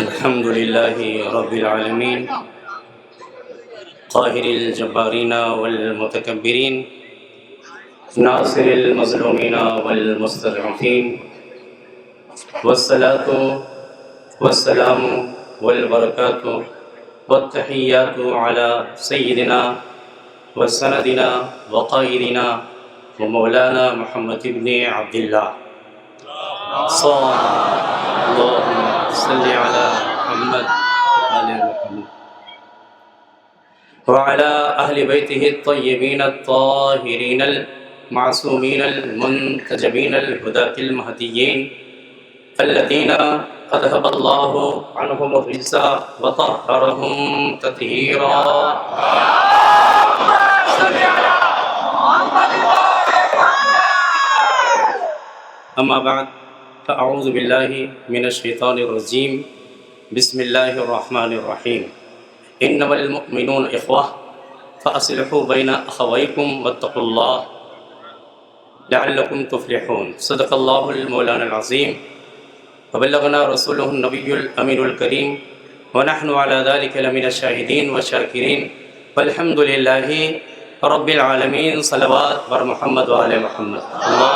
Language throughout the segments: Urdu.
الحمد لله رب العالمين قاهر الجبارين والمتكبرين ناصر المظلومين والمستضعفين والصلاة والسلام والبركات والتحيات على سيدنا وسندنا وقائدنا ومولانا محمد بن عبد الله اللهم صل على محمد وعلى محمد وعلى أهل بيته الطيبين الطاهرين المعصومين المنتجبين الهداة المهديين الذين أذهب الله عنهم الرجس وطهرهم تطهيرا. أما بعد فأعوذ بالله من الشيطان الرجيم. بسم الله الرحمن الرحيم. إنما المؤمنون إخوة فأصلحوا بين أخويكم واتقوا الله لعلكم تفلحون. صدق الله المولانا العظيم وبلغنا رسوله النبي الأمين الكريم ونحن على ذلك لمن الشاهدين والشاكرين والحمد لله رب العالمين. صلوات بر محمد وآل محمد. اللہ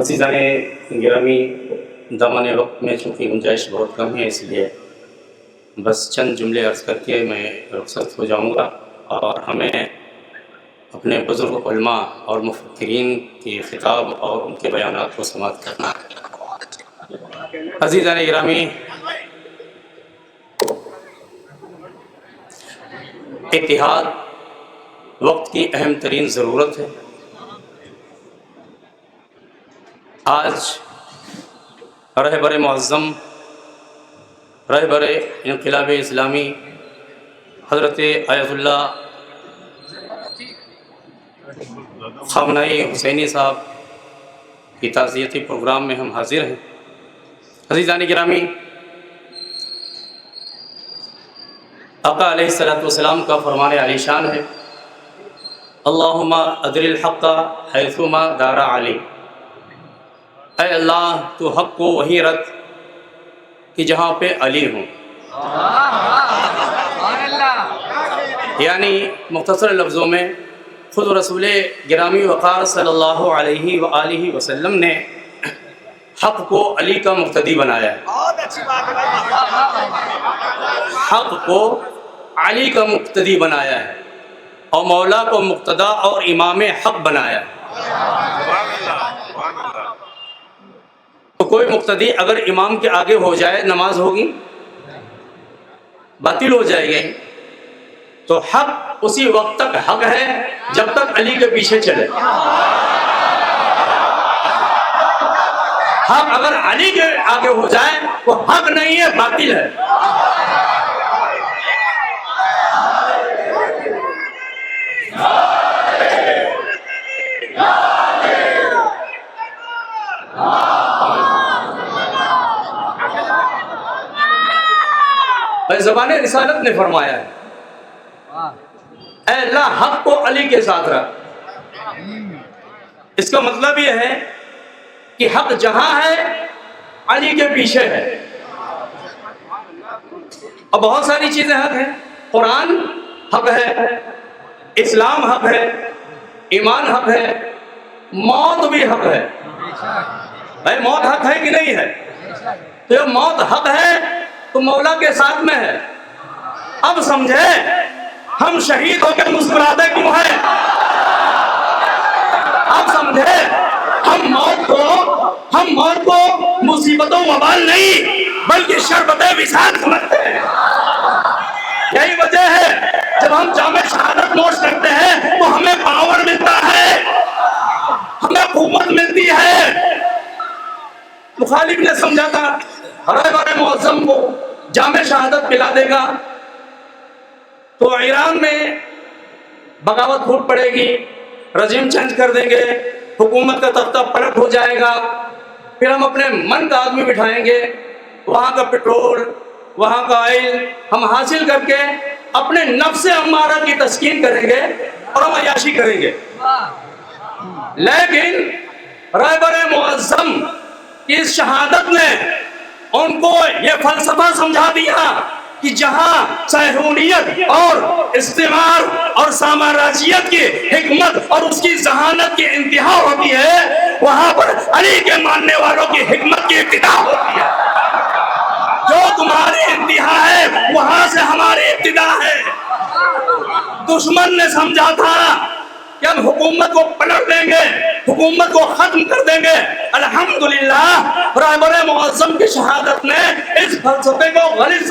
عزیزان گرامی، دامن وقت میں چونکہ گنجائش بہت کم ہے، اس لیے بس چند جملے عرض کر کے میں رخصت ہو جاؤں گا اور ہمیں اپنے بزرگ علماء اور مفکرین کی خطاب اور ان کے بیانات کو سماعت کرنا ہے. عزیزان گرامی، اتحاد وقت کی اہم ترین ضرورت ہے. آج رہبر معظم، رہبر انقلاب اسلامی حضرت آیت اللہ خامنۂ حسینی صاحب کی تعزیتی پروگرام میں ہم حاضر ہیں. عزیزان گرامی، آقا علیہ السلام کا فرمان علی شان ہے، اللہم ادر الحق حیثما دار علی. اے اللہ تو حق کو وہیں رکھ کہ جہاں پہ علی ہوں. یعنی مختصر لفظوں میں خود رسول گرامی وقار صلی اللہ علیہ وآلہ وسلم نے حق کو علی کا مقتدی بنایا ہے. حق کو علی کا مقتدی بنایا ہے اور مولا کو مقتدا اور امام حق بنایا ہے. تو کوئی مقتدی اگر امام کے آگے ہو جائے، نماز ہوگی باطل ہو جائے گی. تو حق اسی وقت تک حق ہے جب تک علی کے پیچھے چلے. حق اگر علی کے آگے ہو جائے وہ حق نہیں ہے، باطل ہے. زبان رسالت نے فرمایا ہے، اے اللہ حق کو علی کے ساتھ رکھ. اس کا مطلب یہ ہے کہ حق جہاں ہے علی کے پیچھے ہے. اور بہت ساری چیزیں حق ہیں. قرآن حق ہے، اسلام حق ہے، ایمان حق ہے، موت بھی حق ہے. بھائی موت حق ہے کہ نہیں ہے؟ تو جب موت حق ہے تو مولا کے ساتھ میں ہے. اب سمجھے ہم شہید ہو کے مسکراتے کیوں ہیں؟ اب سمجھے ہم موت کو مصیبت و وبال نہیں بلکہ شربت وصال سمجھتے ہیں. یہی وجہ ہے جب ہم جامع شہادت نوش کرتے ہیں تو ہمیں پاور ملتا ہے، ہمیں قوت ملتی ہے. مخالف نے سمجھا تھا رہبر معظم کو جامع شہادت پلا دے گا تو ایران میں بغاوت پھوٹ پڑے گی، رجیم چینج کر دیں گے، حکومت کا تختہ پلٹ ہو جائے گا. پھر ہم اپنے من کا آدمی بٹھائیں گے، وہاں کا پیٹرول، وہاں کا آئل ہم حاصل کر کے اپنے نفس امارہ کی تسکین کریں گے اور ہم عیاشی کریں گے. لیکن رہبر معظم کی اس شہادت نے ان کو یہ فلسفہ سمجھا دیا کہ جہاں صہیونیت اور استعمار اور سامراجیت کی حکمت اور اس کی ذہانت کی انتہا ہوتی ہے، وہاں پر علی کے ماننے والوں کی حکمت کی ابتدا ہوتی ہے. جو تمہاری انتہا ہے وہاں سے ہماری ابتدا ہے. دشمن نے سمجھا تھا کہ ہم حکومت کو پلٹ دیں گے، حکومت کو ختم کر دیں گے. الحمدللہ رہبر معظم کی شہادت نے اس فلسفے کو غلط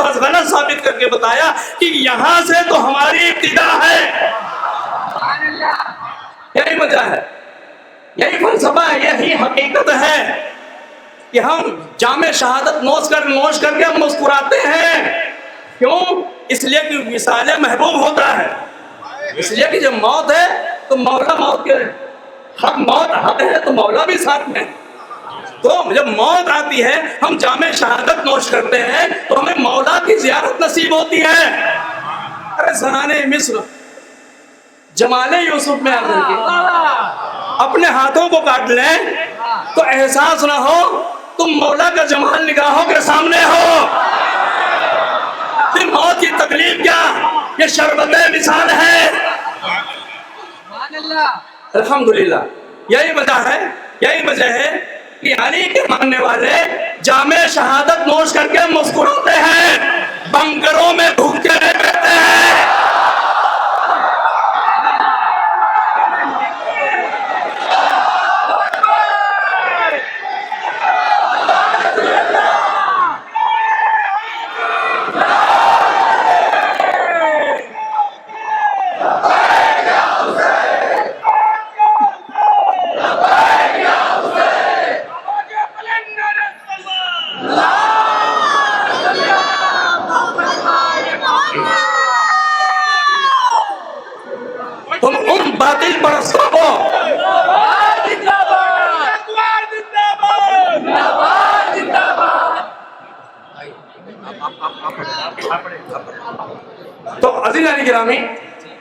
ثابت کر کے بتایا کہ یہاں سے تو ہماری ابتدا ہے. یہی وجہ ہے، یہی فلسفہ ہے، یہی حقیقت ہے کہ ہم جامع شہادت نوش کر کے ہم مسکراتے ہیں. کیوں؟ اس لیے کہ وصال محبوب ہوتا ہے. اس لیے کہ جب موت ہے تو مولا موت کے حق، موت حق ہے تو مولا بھی ساتھ میں. تو جب موت آتی ہے ہم جامع شہادت نوش کرتے ہیں تو ہمیں مولا کی زیارت نصیب ہوتی ہے. ارے زنانے مصر جمال یوسف میں آ کر کے اپنے ہاتھوں کو کاٹ لیں تو احساس نہ ہو تم مولا کا جمال نگاہوں کے سامنے ہو. پھر موت کی تکلیف کیا؟ یہ شربت وصال ہے. الحمدللہ یہی وجہ ہے کہ علی کے ماننے والے جامع شہادت نوش کر کے مسکراتے ہیں، بنکروں میں بھوکتے رہتے ہیں. تم ان باطل پرستوں کو تو عزیزان گرامی،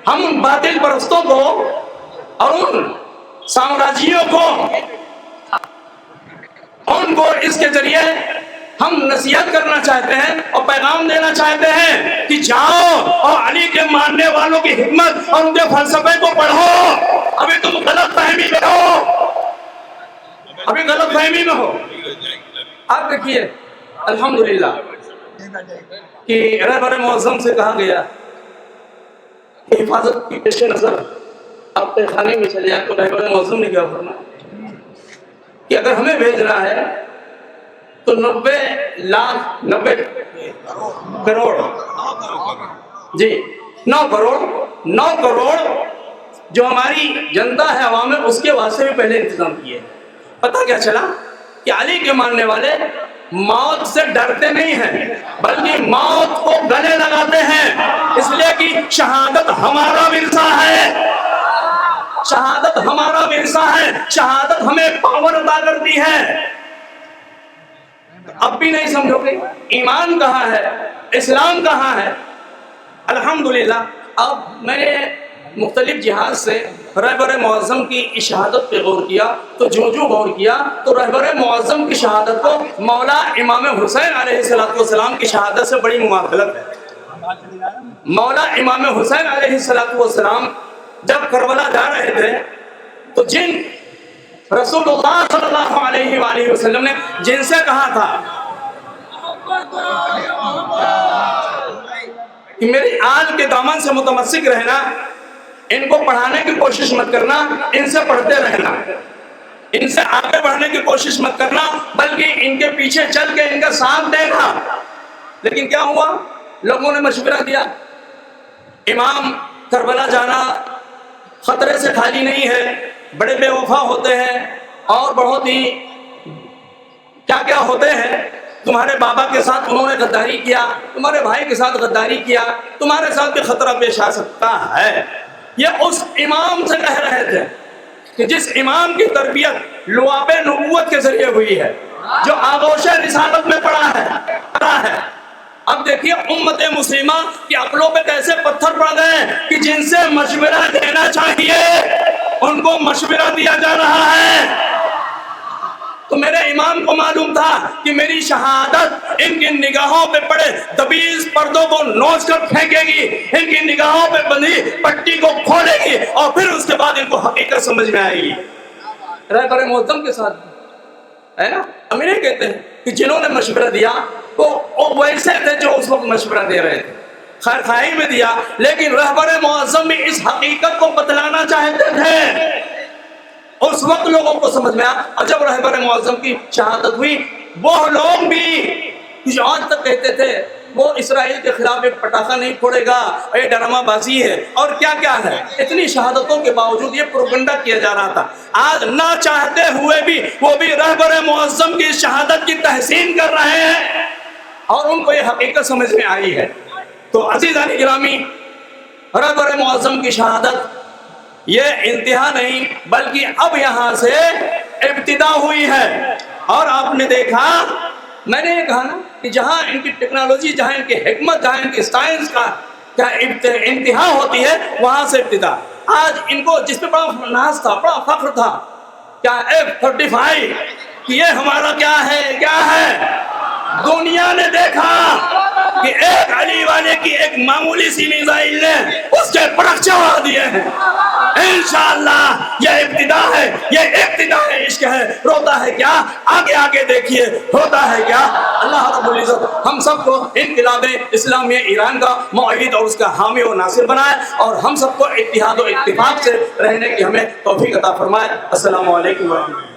ہم ان باطل پرستوں کو اور ان سامراجیوں کو ان کو اس کے ذریعے ہم نصیحت کرنا چاہتے ہیں اور پیغام دینا چاہتے ہیں کہ جاؤ اور علی کے ماننے والوں کی حکمت اور ان کے فلسفے کو پڑھو. ابھی تم غلط فہمی میں ہو، آپ دیکھیے الحمدللہ کہ رہبر معظم سے کہا گیا کہ حفاظت کی پیش نظر آپ کے خانے میں چلے جائیں. تو رہبر معظم نے کیا فرمایا کہ اگر ہمیں بھیجنا ہے تو 90 کروڑ جی 9 کروڑ جو ہماری جنتا ہے، عوام ہے، اس کے واسطے بھی پہلے انتظام کیے. پتہ کیا چلا کہ علی کے ماننے والے موت سے ڈرتے نہیں ہیں بلکہ موت کو گلے لگاتے ہیں. اس لیے کہ شہادت ہمارا ورثہ ہے، شہادت ہمارا ورثہ ہے، شہادت ہمیں پاور عطا کرتی ہے. اب بھی نہیں سمجھو گے ایمان کہاں ہے، اسلام کہاں ہے. الحمدللہ اب میں نے مختلف جہات سے رہبر معظم کی شہادت پہ غور کیا تو جو غور کیا تو رہبر معظم کی شہادت کو مولا امام حسین علیہ السلام کی شہادت سے بڑی مماثلت ہے. مولا امام حسین علیہ السلام جب کربلا جا رہے تھے تو جن رسول اللہ صلی اللہ علیہ وآلہ وسلم نے جن سے کہا تھا کہ میری آل کے دامن سے متمسک رہنا، ان کو پڑھانے کی کوشش مت کرنا، ان سے پڑھتے رہنا، ان سے آگے بڑھنے کی کوشش مت کرنا بلکہ ان کے پیچھے چل کے ان کا ساتھ دینا. لیکن کیا ہوا؟ لوگوں نے مشورہ دیا امام کربلا جانا خطرے سے خالی نہیں ہے، بڑے بے وفا ہوتے ہیں اور بہت ہی کیا ہوتے ہیں. تمہارے بابا کے ساتھ انہوں نے غداری کیا، تمہارے بھائی کے ساتھ غداری کیا، تمہارے ساتھ بھی خطرہ پیش آ سکتا ہے. یہ اس امام سے کہہ رہے تھے کہ جس امام کی تربیت لعاب نبوت کے ذریعے ہوئی ہے، جو آغوش رسالت میں پڑا ہے اب دیکھیے امت مسلمہ کی عقلوں پہ کیسے پتھر پڑ گئے کہ جن سے مشورہ دینا چاہیے ان کو مشورہ دیا جا رہا ہے۔ تو میرے امام کو معلوم تھا کہ میری شہادت ان کی نگاہوں پہ پڑے دبیز پردوں کو نوچ کر پھینکے گی، ان کی نگاہوں پہ بندھی پٹی کو کھولے گی، اور پھر اس کے بعد ان کو حقیقت سمجھ میں آئے گی۔ رہبر معظم کے ساتھ ہے نا، ہم انہیں کہتے ہیں کہ جنہوں نے مشورہ دیا وہ ویسے تھے جو اس وقت مشورہ دے رہے تھے، خیر خواہی میں دیا، لیکن رہبر معظم بھی اس حقیقت کو بتلانا چاہتے تھے۔ اس وقت لوگوں کو سمجھ میں آیا، اور جب رہبر معظم کی شہادت ہوئی، وہ لوگ بھی جو آج تک کہتے تھے وہ اسرائیل کے خلاف ایک پٹاخہ نہیں پھوڑے گا، یہ ڈرامہ بازی ہے اور کیا کیا ہے، اتنی شہادتوں کے باوجود یہ پروپیگنڈا کیا جا رہا تھا، آج نہ چاہتے ہوئے بھی وہ بھی رہبر معظم کی شہادت کی تحسین کر رہے ہیں، اور ان کو یہ حقیقت سمجھ میں آئی ہے۔ تو عزیزان گرامی، رہبر معظم کی شہادت یہ انتہا نہیں بلکہ اب یہاں سے ابتدا ہوئی ہے۔ اور آپ نے دیکھا، میں نے یہ کہا نا کہ جہاں ان کی ٹیکنالوجی، جہاں ان کی حکمت، جہاں ان کی سائنس کا کیا انتہا ہوتی ہے، وہاں سے ابتدا۔ آج ان کو جس پہ بڑا ناز تھا، بڑا فخر تھا، کیا F-35 کہ یہ ہمارا کیا ہے، دنیا نے دیکھا کہ ایک علی والے کی ایک معمولی سی میزائل نے اس کے پرچے اڑا دیے ہیں۔ انشاءاللہ یہ ابتدا ہے، یہ ابتدا ہے، عشق ہے، روتا ہے کیا، آگے آگے دیکھیے ہوتا ہے کیا۔ اللہ رب العزت ہم سب کو انقلاب اسلامی ایران کا معید اور اس کا حامی و ناصر بنائے، اور ہم سب کو اتحاد و اتفاق سے رہنے کی ہمیں توفیق عطا فرمائے۔ السلام علیکم ورحمۃ اللہ۔